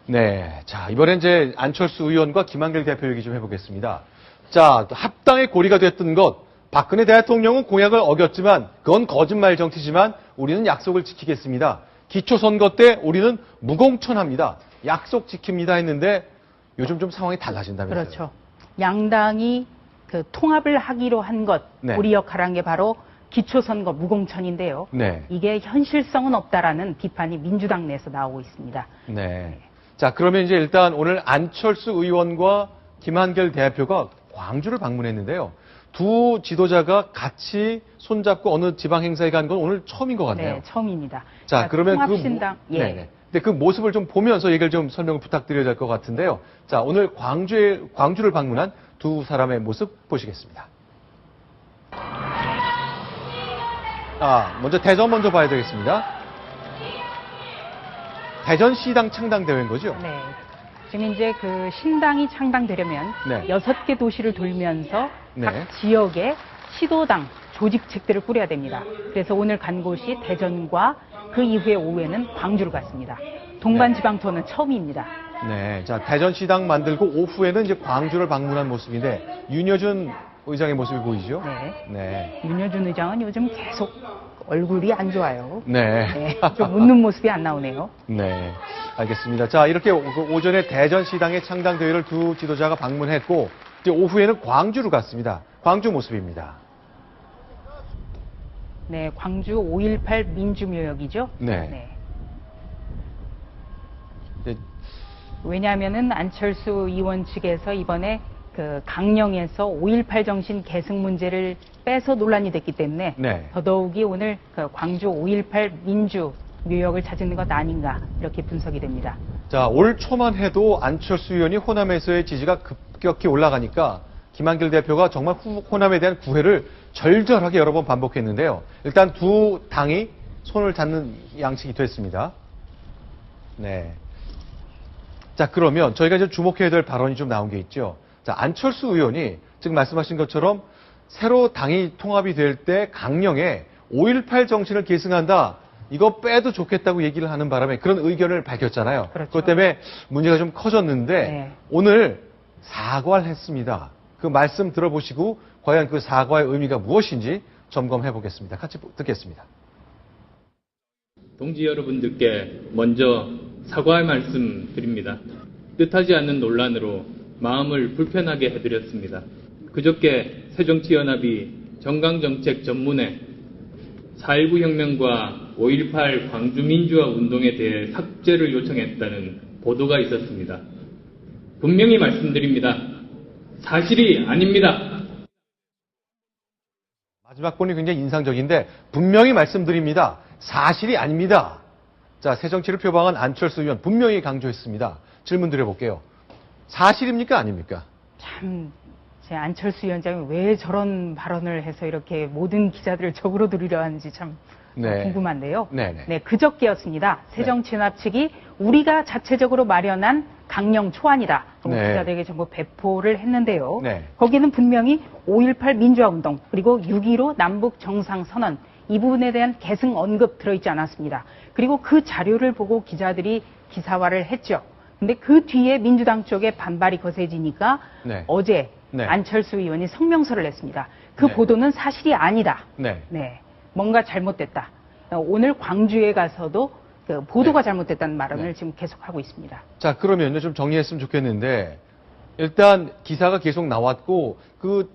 네. 자, 이번엔 이제 안철수 의원과 김한길 대표 얘기 좀 해보겠습니다. 자, 합당의 고리가 됐던 것, 박근혜 대통령은 공약을 어겼지만 그건 거짓말 정치지만 우리는 약속을 지키겠습니다. 기초선거 때 우리는 무공천합니다. 약속 지킵니다 했는데 요즘 좀 상황이 달라진다면서요. 그렇죠. 양당이 그 통합을 하기로 한 것, 네. 우리 역할한 게 바로 기초선거 무공천인데요. 네. 이게 현실성은 없다라는 비판이 민주당 내에서 나오고 있습니다. 네. 자, 그러면 이제 일단 오늘 안철수 의원과 김한길 대표가 광주를 방문했는데요. 두 지도자가 같이 손잡고 어느 지방 행사에 간 건 오늘 처음인 것 같네요. 네, 처음입니다. 자, 그러면 통합신당, 예. 네네. 근데 그 모습을 좀 보면서 얘기를 좀 설명을 부탁드려야 될 것 같은데요. 자, 오늘 광주를 방문한 두 사람의 모습 보시겠습니다. 먼저 대전 먼저 봐야 되겠습니다. 대전시당 창당대회인 거죠? 네. 지금 이제 그 신당이 창당되려면 네. 6개 도시를 돌면서 네. 각 지역의 시도당 조직책들을 꾸려야 됩니다. 그래서 오늘 간 곳이 대전과 그 이후에 오후에는 광주를 갔습니다. 동반지방 투어는 처음입니다. 네. 자, 대전시당 만들고 오후에는 이제 광주를 방문한 모습인데 윤여준 의장의 모습이 보이죠? 네. 네. 윤여준 의장은 요즘 계속 얼굴이 안 좋아요. 네. 네, 좀 웃는 모습이 안 나오네요. 네. 알겠습니다. 자, 이렇게 오전에 대전시당의 창당대회를 두 지도자가 방문했고, 이제 오후에는 광주로 갔습니다. 광주 모습입니다. 네, 광주 5.18 민주묘역이죠. 네. 네. 왜냐하면은 안철수 의원 측에서 이번에 그 강령에서 5.18 정신 계승 문제를 빼서 논란이 됐기 때문에 네. 더더욱이 오늘 그 광주 5.18 민주 묘역을 찾는 것 아닌가 이렇게 분석이 됩니다. 자, 올 초만 해도 안철수 의원이 호남에서의 지지가 급격히 올라가니까 김한길 대표가 정말 호남에 대한 구애를 절절하게 여러 번 반복했는데요. 일단 두 당이 손을 잡는 양식이 됐습니다. 네. 자, 그러면 저희가 이제 주목해야 될 발언이 좀 나온 게 있죠. 자, 안철수 의원이 지금 말씀하신 것처럼 새로 당이 통합이 될 때 강령에 5.18 정신을 계승한다. 이거 빼도 좋겠다고 얘기를 하는 바람에 그런 의견을 밝혔잖아요. 그렇죠. 그것 때문에 문제가 좀 커졌는데 네. 오늘 사과를 했습니다. 그 말씀 들어보시고 과연 그 사과의 의미가 무엇인지 점검해 보겠습니다. 같이 듣겠습니다. 동지 여러분들께 먼저 사과의 말씀 드립니다. 뜻하지 않는 논란으로 마음을 불편하게 해드렸습니다. 그저께 새정치연합이 정강정책 전문에 4.19 혁명과 5.18 광주민주화 운동에 대해 삭제를 요청했다는 보도가 있었습니다. 분명히 말씀드립니다. 사실이 아닙니다. 마지막 본이 굉장히 인상적인데 분명히 말씀드립니다. 사실이 아닙니다. 자, 새정치를 표방한 안철수 의원 분명히 강조했습니다. 질문 드려볼게요. 사실입니까? 아닙니까? 참, 제 안철수 위원장이 왜 저런 발언을 해서 이렇게 모든 기자들을 적으로 들이려 하는지 참 네. 궁금한데요. 네네. 네, 그저께였습니다. 새정치연합 측이 우리가 자체적으로 마련한 강령 초안이다. 네. 기자들에게 전부 배포를 했는데요. 네. 거기는 분명히 5.18 민주화운동 그리고 6.15 남북 정상선언 이 부분에 대한 계승 언급 들어있지 않았습니다. 그리고 그 자료를 보고 기자들이 기사화를 했죠. 근데 그 뒤에 민주당 쪽에 반발이 거세지니까 네. 어제 네. 안철수 의원이 성명서를 냈습니다. 그 네. 보도는 사실이 아니다. 네. 네. 뭔가 잘못됐다. 오늘 광주에 가서도 그 보도가 네. 잘못됐다는 발언을 네. 지금 계속하고 있습니다. 자, 그러면요, 좀 정리했으면 좋겠는데, 일단 기사가 계속 나왔고, 그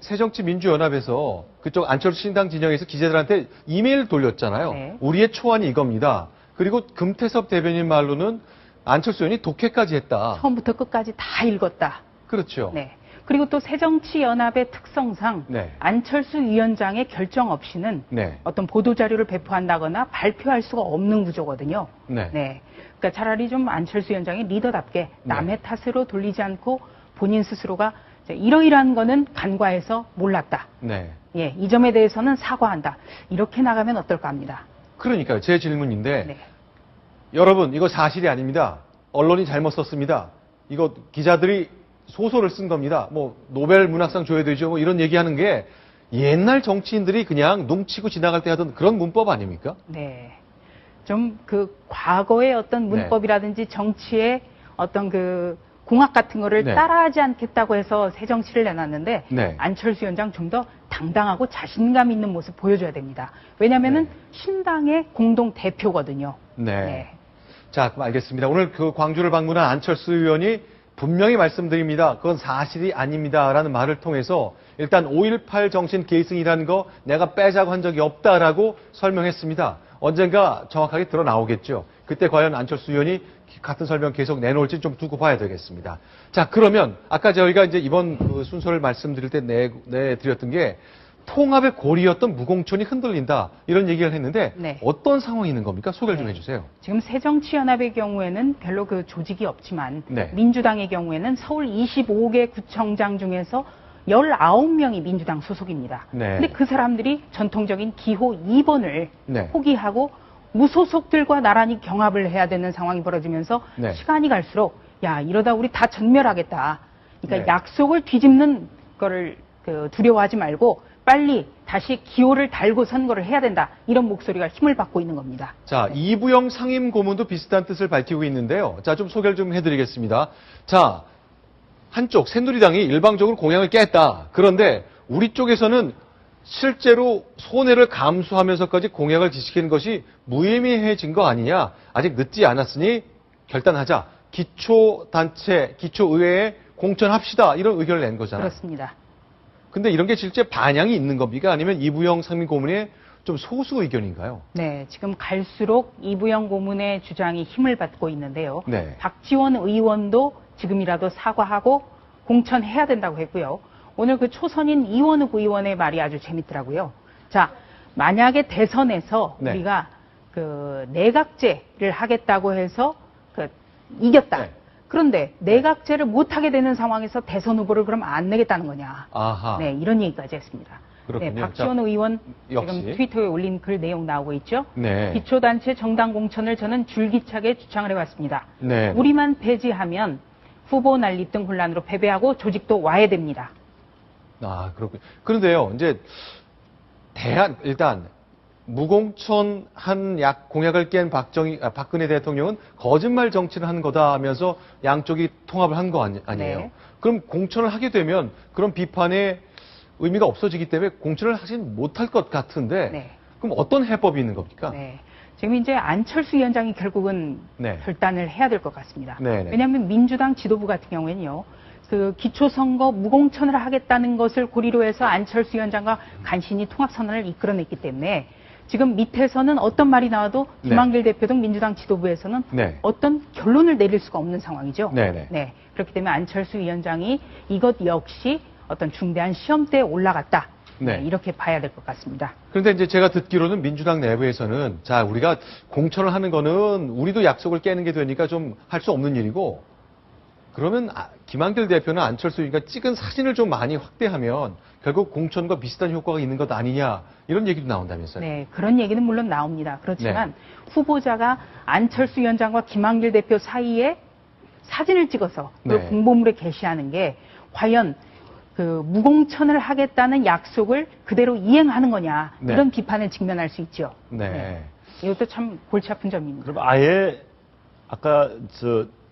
새정치민주연합에서 그쪽 안철수 신당 진영에서 기자들한테 이메일 돌렸잖아요. 네. 우리의 초안이 이겁니다. 그리고 금태섭 대변인 말로는 안철수 의원이 독해까지 했다. 처음부터 끝까지 다 읽었다. 그렇죠. 네. 그리고 또 새정치연합의 특성상 네. 안철수 위원장의 결정 없이는 네. 어떤 보도자료를 배포한다거나 발표할 수가 없는 구조거든요. 네. 그러니까 차라리 좀 안철수 위원장이 리더답게 남의 탓으로 돌리지 않고 본인 스스로가 이러이러한 거는 간과해서 몰랐다. 네. 예, 이 점에 대해서는 사과한다. 이렇게 나가면 어떨까 합니다. 그러니까요. 제 질문인데, 네. 여러분, 이거 사실이 아닙니다. 언론이 잘못 썼습니다. 이거 기자들이 소설을 쓴 겁니다. 뭐 노벨 문학상 줘야 되죠. 뭐 이런 얘기하는 게 옛날 정치인들이 그냥 눈치고 지나갈 때 하던 그런 문법 아닙니까? 네. 좀 그 과거의 어떤 문법이라든지 정치의 어떤 그 공약 같은 거를 네. 따라하지 않겠다고 해서 새 정치를 내놨는데 네. 안철수 위원장 좀 더 당당하고 자신감 있는 모습 보여줘야 됩니다. 왜냐하면은 네. 신당의 공동 대표거든요. 네. 자, 그럼 알겠습니다. 오늘 그 광주를 방문한 안철수 의원이 분명히 말씀드립니다. 그건 사실이 아닙니다라는 말을 통해서 일단 5.18 정신 계승이라는 거 내가 빼자고 한 적이 없다라고 설명했습니다. 언젠가 정확하게 드러나오겠죠. 그때 과연 안철수 의원이 같은 설명 계속 내놓을지 좀 두고 봐야 되겠습니다. 자, 그러면 아까 저희가 이제 이번 그 순서를 말씀드릴 때 내드렸던 게 통합의 고리였던 무공천이 흔들린다 이런 얘기를 했는데 네. 어떤 상황이 있는 겁니까? 소개를 좀 해주세요. 지금 새정치연합의 경우에는 별로 그 조직이 없지만 네. 민주당의 경우에는 서울 25개 구청장 중에서 19명이 민주당 소속입니다. 네. 근데 그 사람들이 전통적인 기호 2번을 네. 포기하고 무소속들과 나란히 경합을 해야 되는 상황이 벌어지면서 네. 시간이 갈수록 야 이러다 우리 다 전멸하겠다. 그러니까 네. 약속을 뒤집는 거를 두려워하지 말고 빨리 다시 기호를 달고 선거를 해야 된다. 이런 목소리가 힘을 받고 있는 겁니다. 자, 이부영 상임 고문도 비슷한 뜻을 밝히고 있는데요. 자, 좀 소개를 좀 해드리겠습니다. 자, 한쪽 새누리당이 일방적으로 공약을 깼다. 그런데 우리 쪽에서는 실제로 손해를 감수하면서까지 공약을 지키는 것이 무의미해진 거 아니냐. 아직 늦지 않았으니 결단하자. 기초단체, 기초의회에 공천합시다. 이런 의견을 낸 거잖아요. 그렇습니다. 근데 이런 게 실제 반향이 있는 겁니까? 아니면 이부영 상임 고문의 좀 소수 의견인가요? 네, 지금 갈수록 이부영 고문의 주장이 힘을 받고 있는데요. 네. 박지원 의원도 지금이라도 사과하고 공천해야 된다고 했고요. 오늘 그 초선인 이원욱 의원의 말이 아주 재밌더라고요. 자, 만약에 대선에서 네. 우리가 그 내각제를 하겠다고 해서 이겼다. 네. 그런데 내각제를 못하게 되는 상황에서 대선 후보를 그럼 안 내겠다는 거냐. 아하. 네, 이런 얘기까지 했습니다. 그렇군요. 네, 박지원 의원 역시. 지금 트위터에 올린 글 내용 나오고 있죠. 네. 기초단체 정당 공천을 저는 줄기차게 주장을 해왔습니다. 네. 우리만 폐지하면 후보 난립 등 혼란으로 패배하고 조직도 와야 됩니다. 아, 그렇군요. 그런데요, 이제, 일단, 무공천 공약을 깬 박근혜 대통령은 거짓말 정치를 하는 거다 하면서 양쪽이 통합을 한 거 아니에요? 네. 그럼 공천을 하게 되면 그런 비판의 의미가 없어지기 때문에 공천을 하진 못할 것 같은데, 네. 그럼 어떤 해법이 있는 겁니까? 네. 지금 이제 안철수 위원장이 결국은 네. 결단을 해야 될 것 같습니다. 네네. 왜냐하면 민주당 지도부 같은 경우에는요. 그 기초선거 무공천을 하겠다는 것을 고리로 해서 안철수 위원장과 간신히 통합선언을 이끌어냈기 때문에 지금 밑에서는 어떤 말이 나와도 네. 김한길 대표 등 민주당 지도부에서는 네. 어떤 결론을 내릴 수가 없는 상황이죠. 네네. 네. 그렇기 때문에 안철수 위원장이 이것 역시 어떤 중대한 시험대에 올라갔다. 네. 네, 이렇게 봐야 될 것 같습니다. 그런데 이제 제가 듣기로는 민주당 내부에서는 자, 우리가 공천을 하는 거는 우리도 약속을 깨는 게 되니까 좀 할 수 없는 일이고 그러면 김한길 대표는 안철수 의원과 찍은 사진을 좀 많이 확대하면 결국 공천과 비슷한 효과가 있는 것 아니냐 이런 얘기도 나온다면서요. 네, 그런 얘기는 물론 나옵니다. 그렇지만 후보자가 안철수 위원장과 김한길 대표 사이에 사진을 찍어서 그 네. 공보물에 게시하는 게 과연 그 무공천을 하겠다는 약속을 그대로 이행하는 거냐 네. 이런 비판을 직면할 수 있죠. 네. 이것도 참 골치 아픈 점입니다. 그럼 아예 아까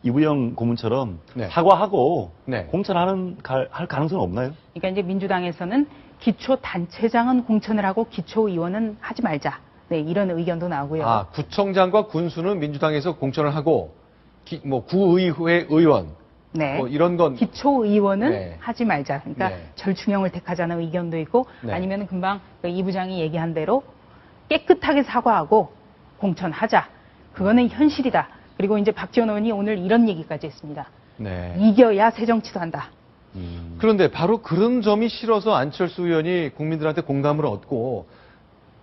이부영 고문처럼 네. 사과하고 네. 공천하는 할 가능성은 없나요? 그러니까 이제 민주당에서는 기초 단체장은 공천을 하고 기초 의원은 하지 말자. 네, 이런 의견도 나오고요. 아, 구청장과 군수는 민주당에서 공천을 하고 구의회 의원 네. 뭐 이런 건 기초 의원은 네. 하지 말자. 그러니까 네. 절충형을 택하자는 의견도 있고 네. 아니면 금방 이 부장이 얘기한 대로 깨끗하게 사과하고 공천하자. 그거는 현실이다. 그리고 이제 박지원 의원이 오늘 이런 얘기까지 했습니다. 네. 이겨야 새 정치도 한다. 그런데 바로 그런 점이 싫어서 안철수 의원이 국민들한테 공감을 얻고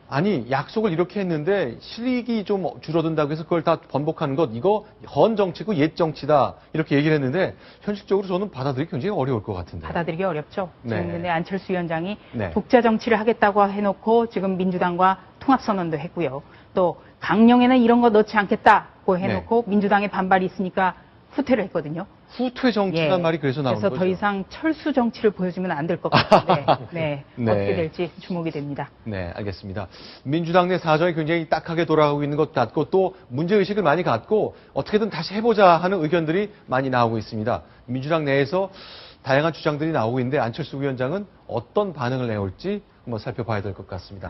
아니 약속을 이렇게 했는데 실익이 좀 줄어든다고 해서 그걸 다 번복하는 것 이거 헌 정치고 옛 정치다 이렇게 얘기를 했는데 현실적으로 저는 받아들이기 굉장히 어려울 것 같은데. 받아들이기 어렵죠. 지금 네. 근데 안철수 위원장이 네. 독자 정치를 하겠다고 해놓고 지금 민주당과 통합선언도 했고요. 또 강령에는 이런 거 넣지 않겠다고 해놓고 민주당의 반발이 있으니까 후퇴를 했거든요. 후퇴 정치란 말이 그래서 나오는 그래서 거죠. 더 이상 철수 정치를 보여주면 안 될 것 같은데 네, 네. 어떻게 될지 주목이 됩니다. 네, 알겠습니다. 민주당 내 사정이 굉장히 딱하게 돌아가고 있는 것 같고 또 문제의식을 많이 갖고 어떻게든 다시 해보자 하는 의견들이 많이 나오고 있습니다. 민주당 내에서 다양한 주장들이 나오고 있는데 안철수 위원장은 어떤 반응을 내올지 한번 살펴봐야 될 것 같습니다.